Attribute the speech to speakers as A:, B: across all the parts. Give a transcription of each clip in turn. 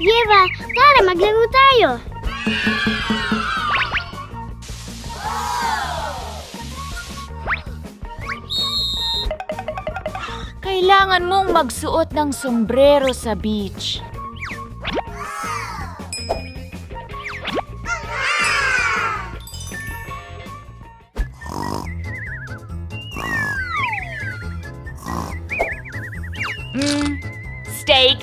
A: Yeva, tara maglaro tayo.
B: Kailangan mong magsuot ng sombrero sa beach. Steak.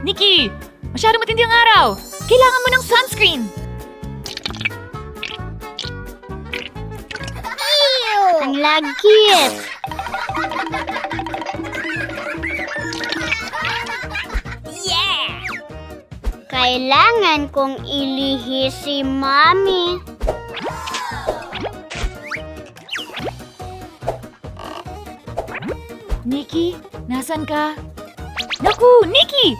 B: Nikki, masyadong matindi ang araw. Kailangan mo ng sunscreen.
A: Ang lagkit. Kailangan kong ilihis si Mami.
B: Nikki, nasan ka? Naku, Nikki!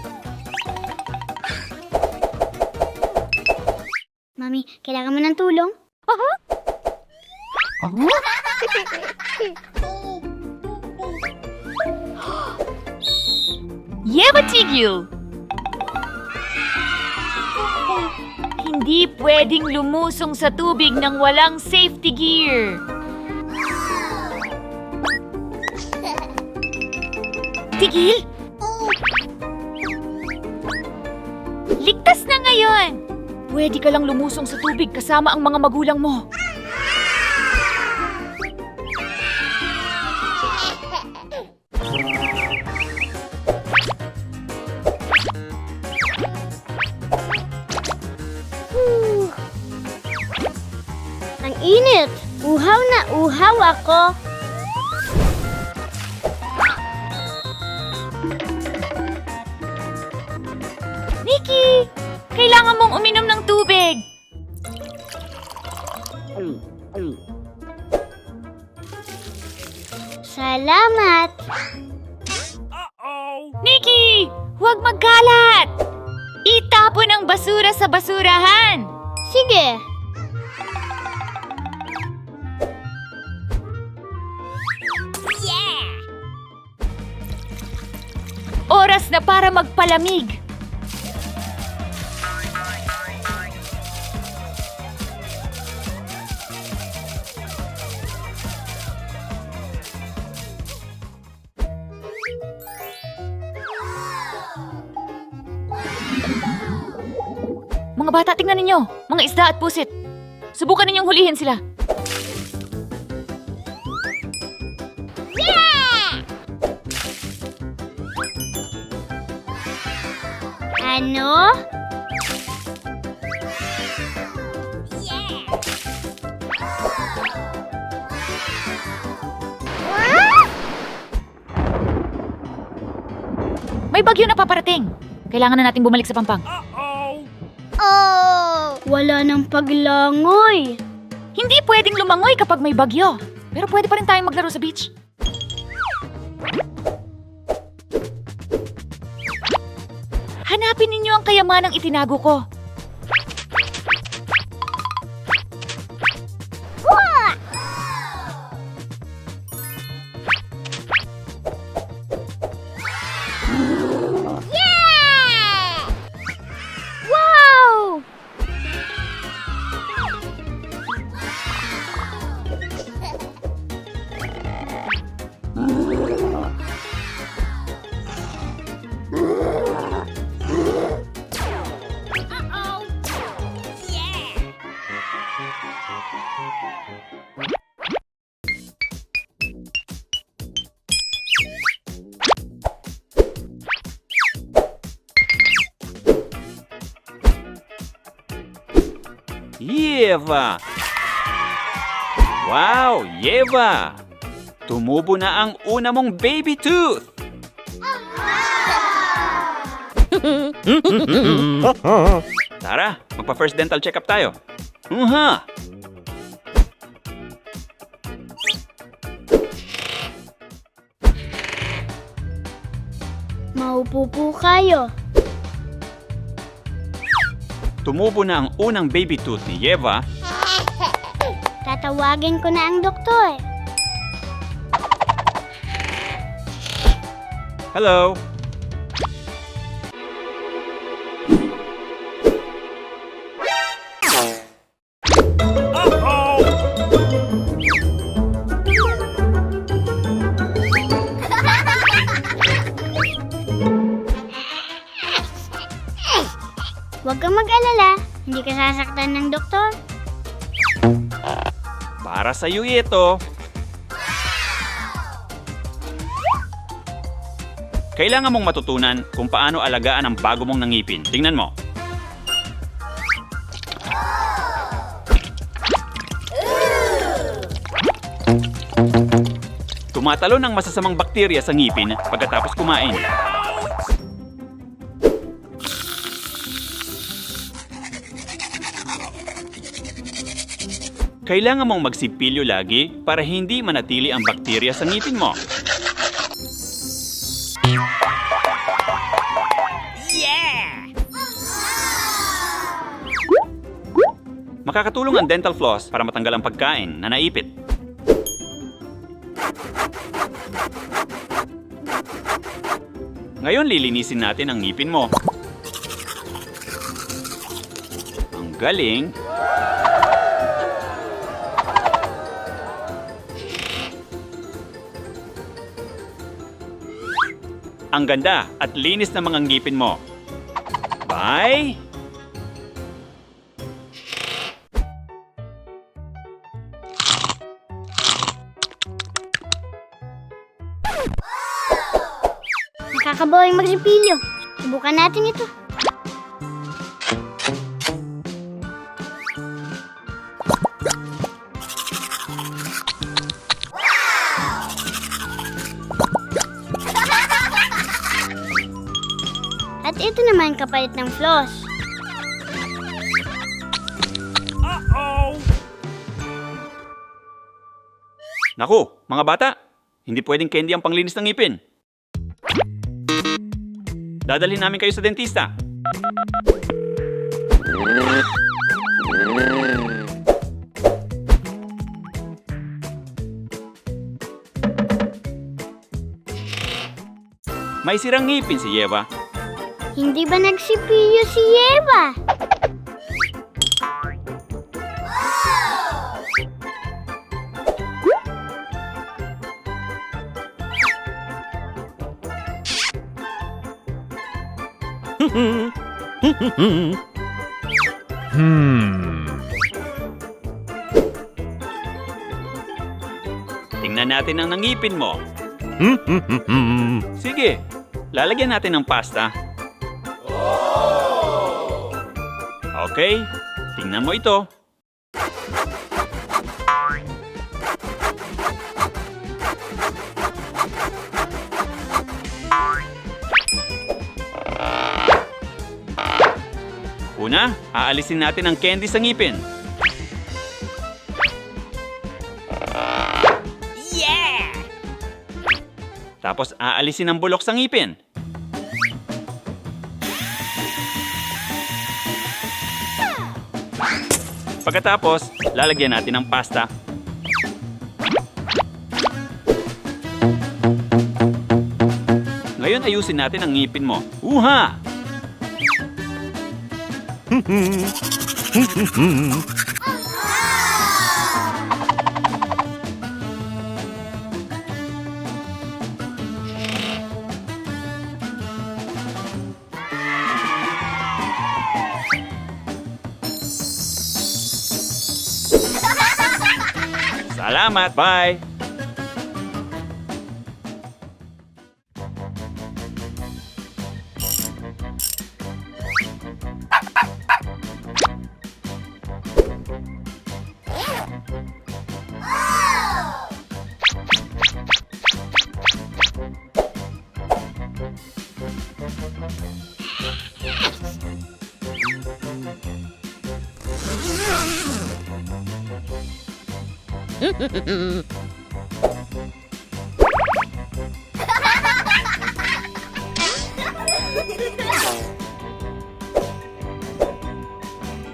A: Mami, kailangan mo ng tulong?
B: Yeva tigil! Hindi pwedeng lumusong sa tubig ng walang safety gear. Tigil! Ligtas na ngayon! Pwede ka lang lumusong sa tubig kasama ang mga magulang mo.
A: Ang init! Uhaw na uhaw ako!
B: Nikki! Kailangan mong uminom ng tubig!
A: Salamat!
B: Nikki! Huwag magkalat! Itapon ang basura sa basurahan!
A: Sige!
B: Oras na para magpalamig! Mga bata, tingnan ninyo! Mga isda at pusit! Subukan ninyong hulihin sila!
A: Ano?
B: May bagyo na paparating! Kailangan na natin bumalik sa Pampang.
A: Oh! Wala nang paglangoy.
B: Hindi pwedeng lumangoy kapag may bagyo. Pero pwede pa rin tayong maglaro sa beach. Hanapin ninyo ang kayamanang itinago ko.
A: Wow!
C: Yeva! Wow, Yeva! Tumubo na ang una mong baby tooth! Tara, magpa-first dental checkup tayo.
A: Maupo po kayo.
C: Tumubo na ang unang baby tooth ni Yeva.
A: Tatawagin ko na ang doktor.
C: Hello?
A: Huwag kang mag-alala. Hindi ka sasaktan ng doktor.
C: Para sa'yo ito. Kailangan mong matutunan kung paano alagaan ang bago mong nangipin. Tingnan mo. Tumatalon ang masasamang bakterya sa ngipin pagkatapos kumain. Kailangan mong magsipilyo lagi para hindi manatili ang bakterya sa ngipin mo. Makakatulong ang dental floss para matanggal ang pagkain na naipit. Ngayon lilinisin natin ang ngipin mo. Ang galing! Ang ganda at linis ng mga ngipin mo. Bye!
A: Nakakabawang magsipilyo. Subukan natin ito. At ito naman kapalit ng floss.
C: Naku, mga bata, hindi pwedeng candy ang panglinis ng ngipin. Dadalhin namin kayo sa dentista. May sirang ngipin si Eva.
A: Hindi ba nagsipilyo si Eva?
C: Tingnan natin ang nangipin mo. Sige, lalagyan natin ng pasta. Okay, tingnan mo ito. Una, aalisin natin ang candy sa ngipin.
B: Yeah!
C: Tapos aalisin ang bulok sa ngipin. Pagkatapos, lalagyan natin ng pasta. Ngayon ayusin natin ang ngipin mo. Uha! Salamat, bye!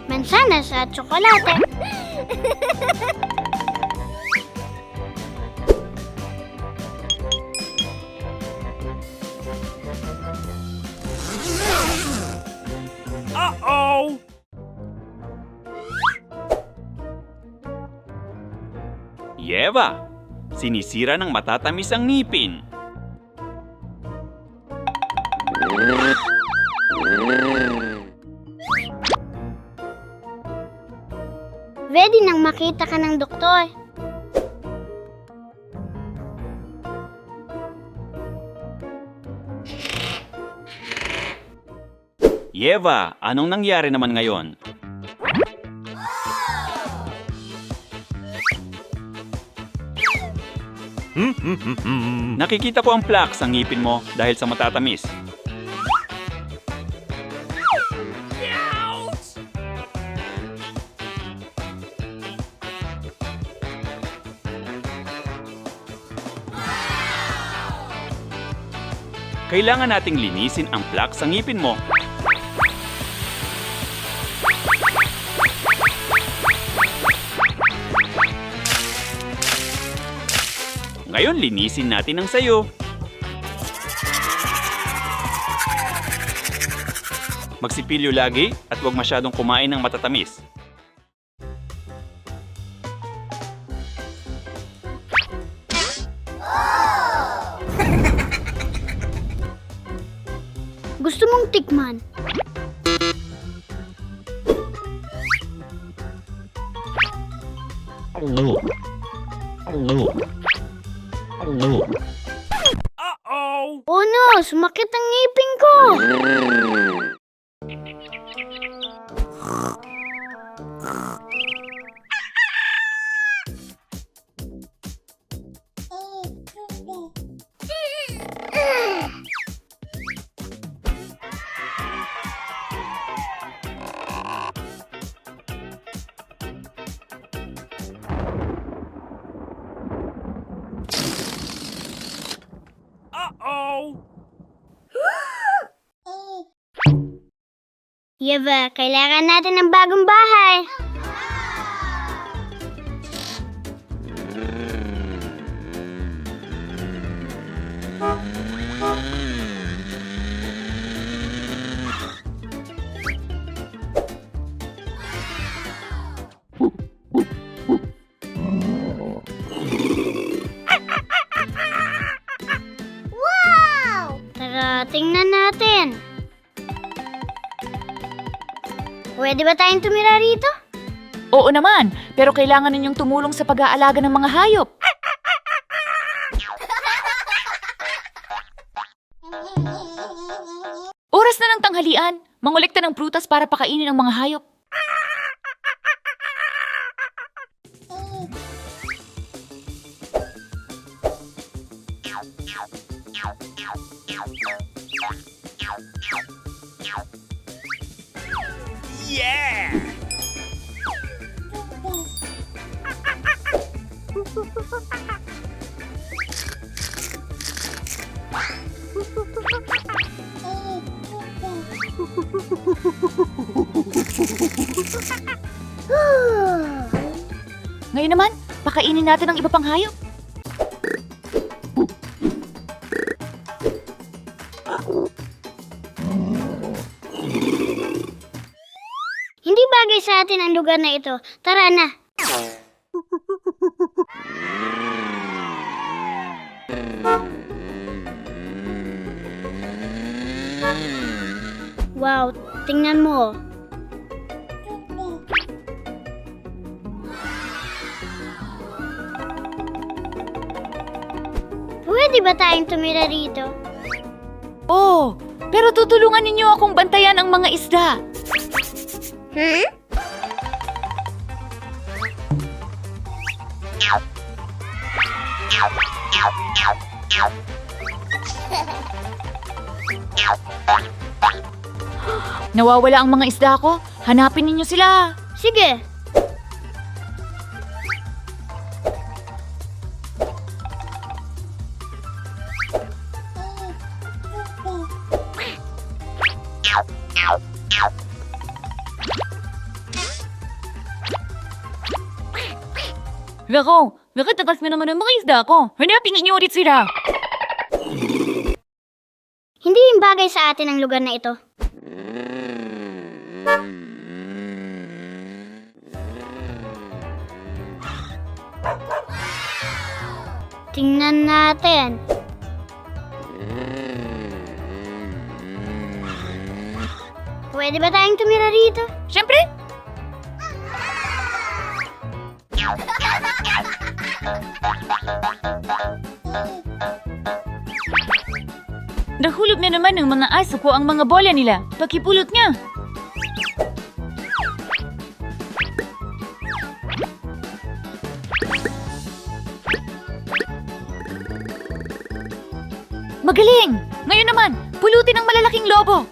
A: Mansanas at tsokolate.
C: Yeva, sinisira ng matatamis ang ngipin.
A: Pwede nang makita ka ng doktor.
C: Yeva, anong nangyari naman ngayon? Nakikita ko ang plaque sa ngipin mo dahil sa matatamis. Kailangan nating linisin ang plaque sa ngipin mo. Ngayon, linisin natin ang sayo. Magsipilyo lagi at huwag masyadong kumain ng matatamis.
A: Gusto mong tikman? Oh no! Sumakit ang ngipin ko! Yeva, kailangan natin ng bagong bahay. Wow! Tara, tingnan natin. Pwede ba tayong tumira rito?
B: Oo naman, pero kailangan ninyong tumulong sa pag-aalaga ng mga hayop. Oras na ng tanghalian. Mangolekta ng prutas para pakainin ang mga hayop. Ngayon naman, pakainin natin ang iba pang hayop.
A: Hindi bagay sa atin ang lugar na ito. Tara na. Wow, tingnan mo. Pwede ba tayong tumira rito?
B: Oh, pero tutulungan ninyo akong bantayan ang mga isda. Nawawala ang mga isda ko. Hanapin ninyo sila.
A: Sige.
B: Gako, bakit tagas mo naman ang mga isda ko? Hanapin ninyo ulit sila.
A: Hindi yung bagay sa atin ang lugar na ito. Tingnan natin. Pwede ba tayong tumira rito?
B: Siyempre! Nahulog na naman ng mga aso ko ang mga bola nila. Pakipulot nga. Magaling! Ngayon naman, pulutin ang malalaking lobo.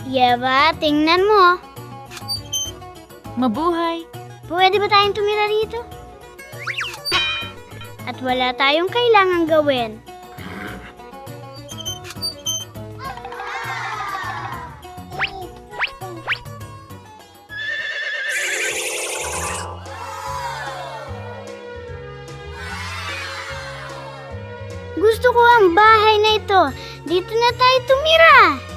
A: Yeva, tingnan mo.
B: Mabuhay.
A: Pwede ba tayong tumira rito? At wala tayong kailangang gawin. Gusto ko ang bahay na ito. Dito na tayo tumira.